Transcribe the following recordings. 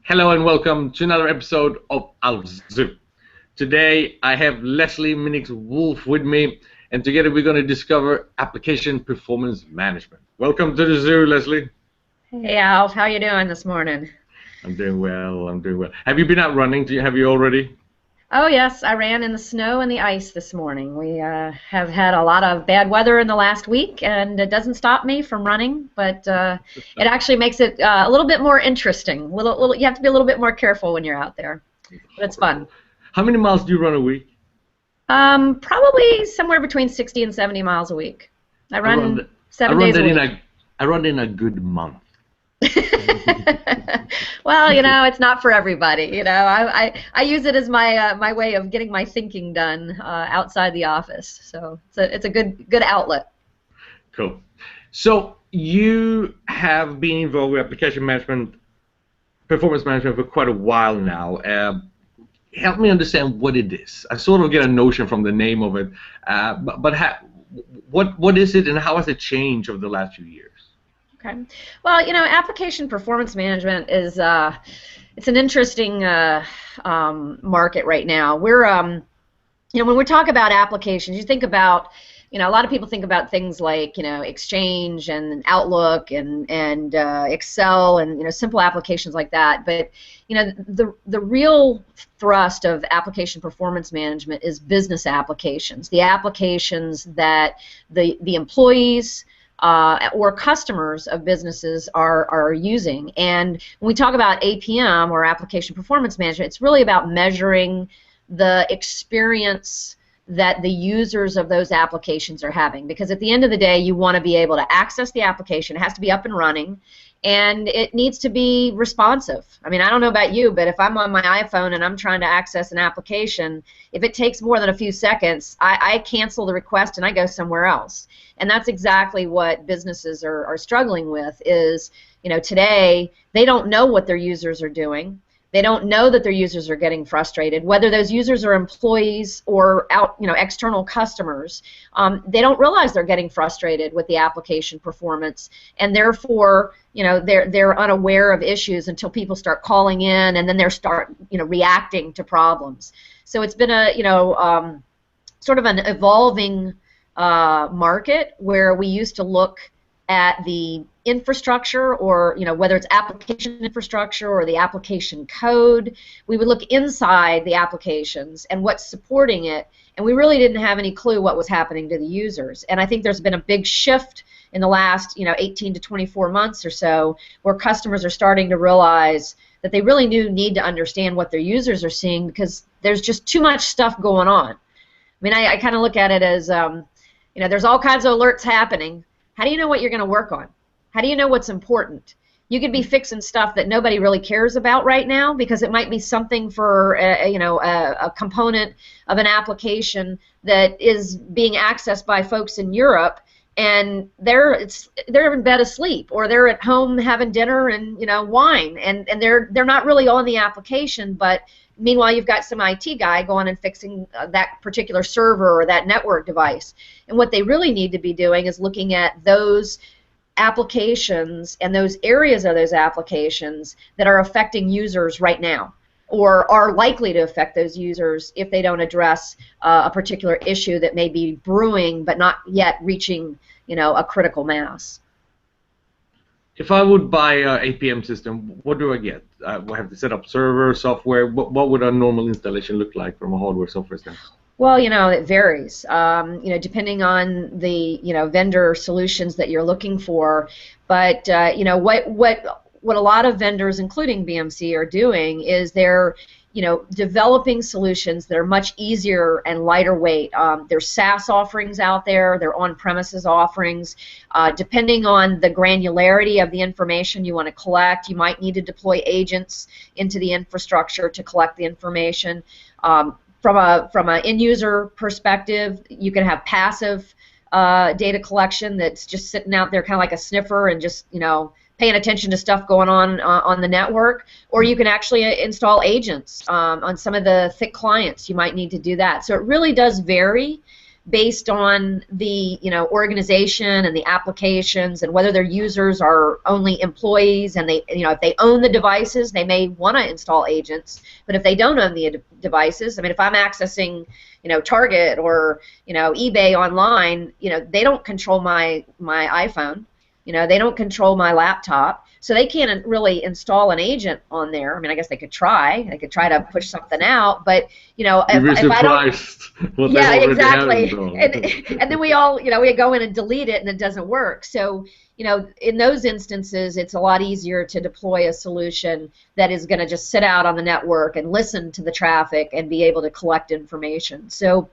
Hello and welcome to another episode of Alf's Zoo. Today I have Leslie Minnix-Wolfe with me, and together we're going to discover application performance management. Welcome to the zoo, Leslie. Hey Alf, how you doing this morning? I'm doing well. Have you been out running? Have you already? Oh yes, I ran in the snow and the ice this morning. We have had a lot of bad weather in the last week, and it doesn't stop me from running, but it actually makes it a little bit more interesting. You have to be a little bit more careful when you're out there, but it's fun. How many miles do you run a week? Probably somewhere between 60 and 70 miles a week. I run 7 days a week. I run in a good month. Well, it's not for everybody. I use it as my way of getting my thinking done outside the office. So it's a good outlet. Cool. So you have been involved with application management, performance management for quite a while now. Help me understand what it is. I sort of get a notion from the name of it, but what is it, and how has it changed over the last few years? Okay. Well, application performance management is it's an interesting market right now. We're when we talk about applications, you think about a lot of people think about things like Exchange and Outlook and Excel and simple applications like that. But the real thrust of application performance management is business applications, the applications that the employees or customers of businesses are using. And when we talk about APM, or application performance management, it's really about measuring the experience that the users of those applications are having. Because at the end of the day, you want to be able to access the application. It has to be up and running, and it needs to be responsive. I mean, I don't know about you, but if I'm on my iPhone and I'm trying to access an application, if it takes more than a few seconds, I cancel the request and I go somewhere else. And that's exactly what businesses are struggling with. Is today they don't know what their users are doing. They don't know that their users are getting frustrated, whether those users are employees or external customers. They don't realize they're getting frustrated with the application performance, and therefore they're unaware of issues until people start calling in, and then they start reacting to problems. So it's been a sort of an evolving market where we used to look at the infrastructure, or whether it's application infrastructure or the application code. We would look inside the applications and what's supporting it, and we really didn't have any clue what was happening to the users. And I think there's been a big shift in the last 18 to 24 months or so, where customers are starting to realize that they really need to understand what their users are seeing, because there's just too much stuff going on. I mean, I kind of look at it as there's all kinds of alerts happening. How do you know what you're going to work on? How do you know what's important? You could be fixing stuff that nobody really cares about right now, because it might be something for a component of an application that is being accessed by folks in Europe, and they're in bed asleep, or they're at home having dinner and wine, and they're not really on the application, but meanwhile you've got some IT guy going and fixing that particular server or that network device. And what they really need to be doing is looking at those applications and those areas of those applications that are affecting users right now, or are likely to affect those users if they don't address a particular issue that may be brewing but not yet reaching a critical mass. If I would buy an APM system, what do I get? I have to set up server, software. What would a normal installation look like from a hardware software standpoint? Well, it varies, depending on the, vendor solutions that you're looking for. But, what a lot of vendors, including BMC, are doing is they're, developing solutions that are much easier and lighter weight. There's SaaS offerings out there. There are on-premises offerings. Depending on the granularity of the information you want to collect, you might need to deploy agents into the infrastructure to collect the information. From an end user perspective, you can have passive data collection that's just sitting out there, kind of like a sniffer, and just paying attention to stuff going on the network. Or you can actually install agents on some of the thick clients. You might need to do that. So it really does vary, based on the organization and the applications and whether their users are only employees, and they if they own the devices, they may want to install agents. But if they don't own the devices, I mean, if I'm accessing Target or eBay online, they don't control my iPhone. They don't control my laptop, so they can't really install an agent on there. I mean, I guess they could try. They could try to push something out, but if I don't, yeah, exactly. And then we all we go in and delete it, and it doesn't work. So in those instances, it's a lot easier to deploy a solution that is going to just sit out on the network and listen to the traffic and be able to collect information. So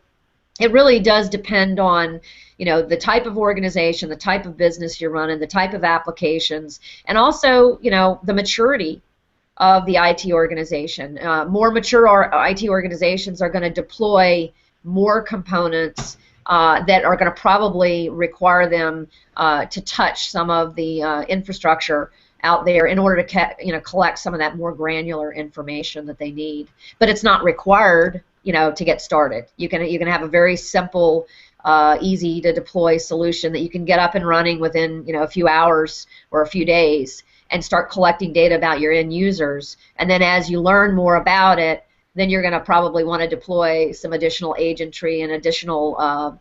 it really does depend on the type of organization, the type of business you're running, the type of applications, and also the maturity of the IT organization. More mature IT organizations are going to deploy more components that are going to probably require them to touch some of the infrastructure out there in order to collect some of that more granular information that they need. But it's not required to get started. You can have a very simple, easy to deploy solution that you can get up and running within a few hours or a few days and start collecting data about your end users. And then as you learn more about it, then you're going to probably want to deploy some additional agentry and additional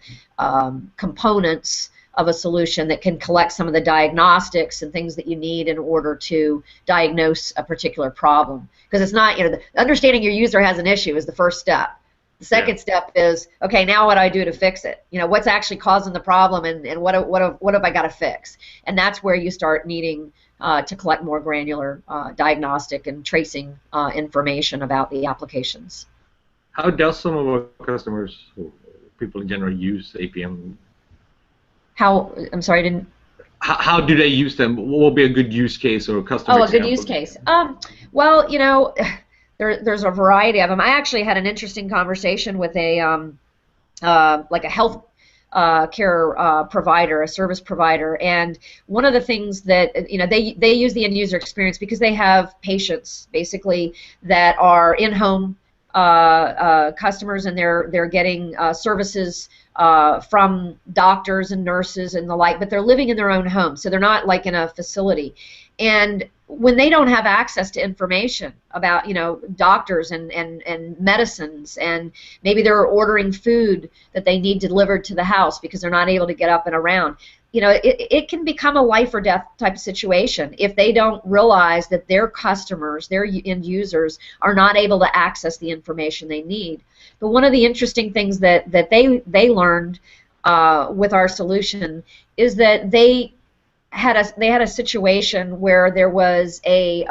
components of a solution that can collect some of the diagnostics and things that you need in order to diagnose a particular problem. Because it's not, understanding your user has an issue is the first step. The second step is, okay, now what do I do to fix it? What's actually causing the problem, and what have I got to fix? And that's where you start needing to collect more granular diagnostic and tracing information about the applications. How does some of our customers, people in general, use APM? I'm sorry, I didn't. How do they use them? What will be a good use case or a customer example? A good use case. Well, there's a variety of them. I actually had an interesting conversation with a like a health care provider, a service provider, and one of the things that they use the end user experience because they have patients basically that are in-home customers, and they're getting services from doctors and nurses and the like, but they're living in their own home, so they're not like in a facility. And when they don't have access to information about doctors and medicines, and maybe they're ordering food that they need delivered to the house because they're not able to get up and around, it can become a life or death type of situation if they don't realize that their customers, their end users, are not able to access the information they need. But one of the interesting things that they learned with our solution is that they had a situation where there was a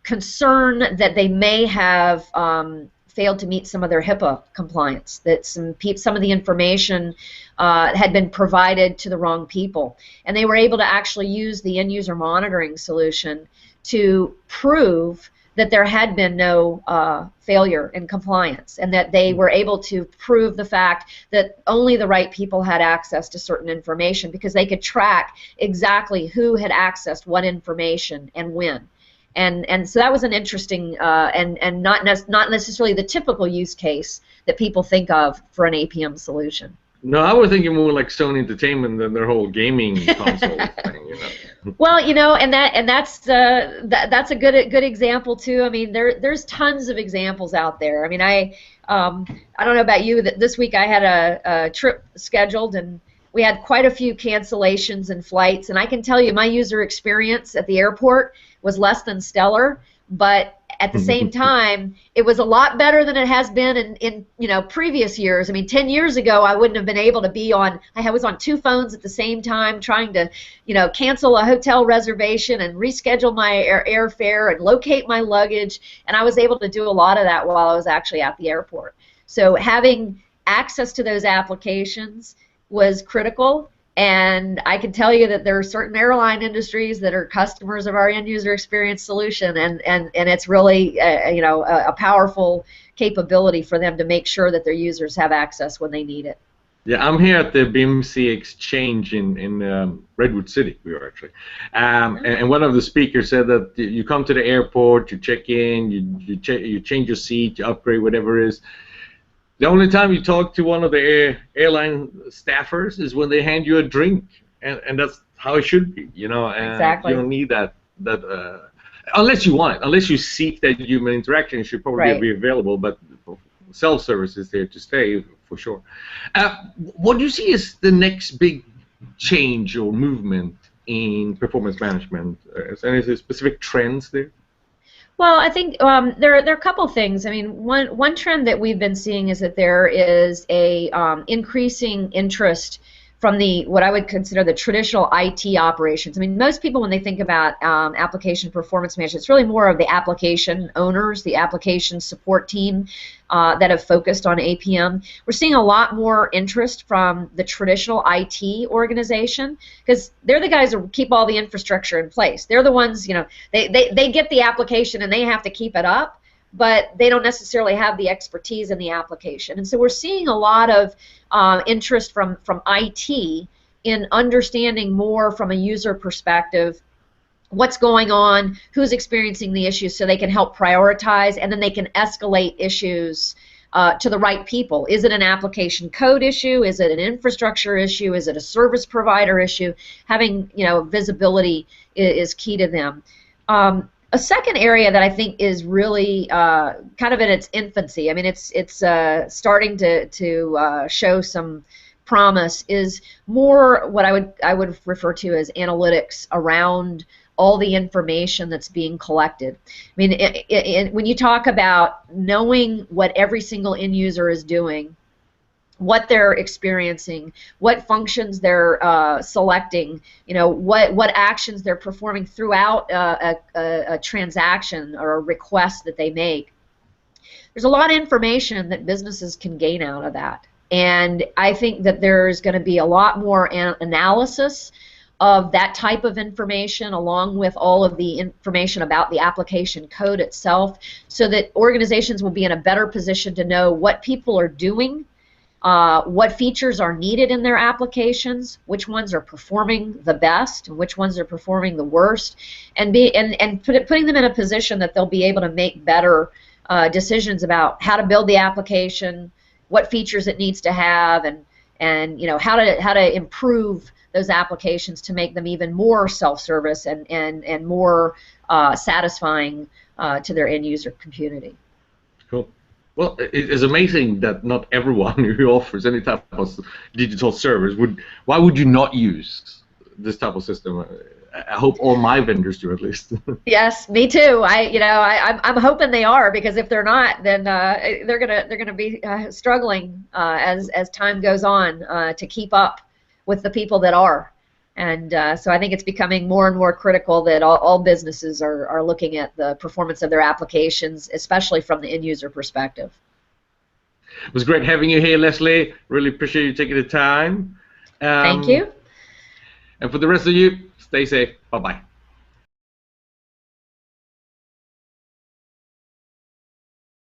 concern that they may have failed to meet some of their HIPAA compliance, that some of the information had been provided to the wrong people, and they were able to actually use the end user monitoring solution to prove that there had been no failure in compliance, and that they were able to prove the fact that only the right people had access to certain information, because they could track exactly who had accessed what information and when. And so that was an interesting and not necessarily the typical use case that people think of for an APM solution. No, I was thinking more like Sony Entertainment and their whole gaming console thing, Well, and that's a good example too. I mean, there's tons of examples out there. I mean, I don't know about you, that this week I had a trip scheduled, and we had quite a few cancellations and flights, and I can tell you my user experience at the airport was less than stellar, but at the same time, it was a lot better than it has been in previous years. I mean, 10 years ago, I wouldn't have been able to be on. I was on 2 phones at the same time, trying to, cancel a hotel reservation and reschedule my airfare and locate my luggage. And I was able to do a lot of that while I was actually at the airport. So having access to those applications was critical. And I can tell you that there are certain airline industries that are customers of our end user experience solution, and it's really a powerful capability for them to make sure that their users have access when they need it. Yeah, I'm here at the BIMC Exchange in Redwood City. We were actually, and one of the speakers said that you come to the airport, you check in, you change your seat, you upgrade, whatever it is. The only time you talk to one of the airline staffers is when they hand you a drink, and that's how it should be, you know. And Exactly. you don't need that unless you want it, unless you seek that human interaction. It should probably Right. be available, but self-service is there to stay for sure. What do you see as the next big change or movement in performance management? Is there any specific trends there? Well, I think there are a couple things. I mean, one trend that we've been seeing is that there is a increasing interest from the what I would consider the traditional IT operations. I mean, most people when they think about application performance management, it's really more of the application owners, the application support team that have focused on APM. We're seeing a lot more interest from the traditional IT organization because they're the guys who keep all the infrastructure in place. They're the ones, you know, they get the application and they have to keep it up, but they don't necessarily have the expertise in the application. And so we're seeing a lot of interest from IT in understanding more from a user perspective what's going on, who's experiencing the issues, so they can help prioritize, and then they can escalate issues to the right people. Is it an application code issue? Is it an infrastructure issue? Is it a service provider issue? Having, you know, visibility is key to them. A second area that I think is really kind of in its infancy, I mean, it's starting to show some promise, is more what I would refer to as analytics around all the information that's being collected. I mean, when you talk about knowing what every single end user is doing, what they're experiencing, what functions they're selecting, you know, what actions they're performing throughout a transaction or a request that they make. There's a lot of information that businesses can gain out of that. And I think that there's going to be a lot more analysis of that type of information along with all of the information about the application code itself so that organizations will be in a better position to know what people are doing, what features are needed in their applications, which ones are performing the best, and which ones are performing the worst, and putting them in a position that they'll be able to make better decisions about how to build the application, what features it needs to have, and you know how to improve those applications to make them even more self-service and more satisfying to their end user community. Cool. Well, it is amazing that not everyone who offers any type of digital service would. Why would you not use this type of system? I hope all my vendors do at least. Yes, me too. I'm hoping they are, because if they're not, then they're gonna be struggling as time goes on to keep up with the people that are. And so I think it's becoming more and more critical that all businesses are looking at the performance of their applications, especially from the end user perspective. It was great having you here, Leslie. Really appreciate you taking the time. Thank you. And for the rest of you, stay safe. Bye-bye.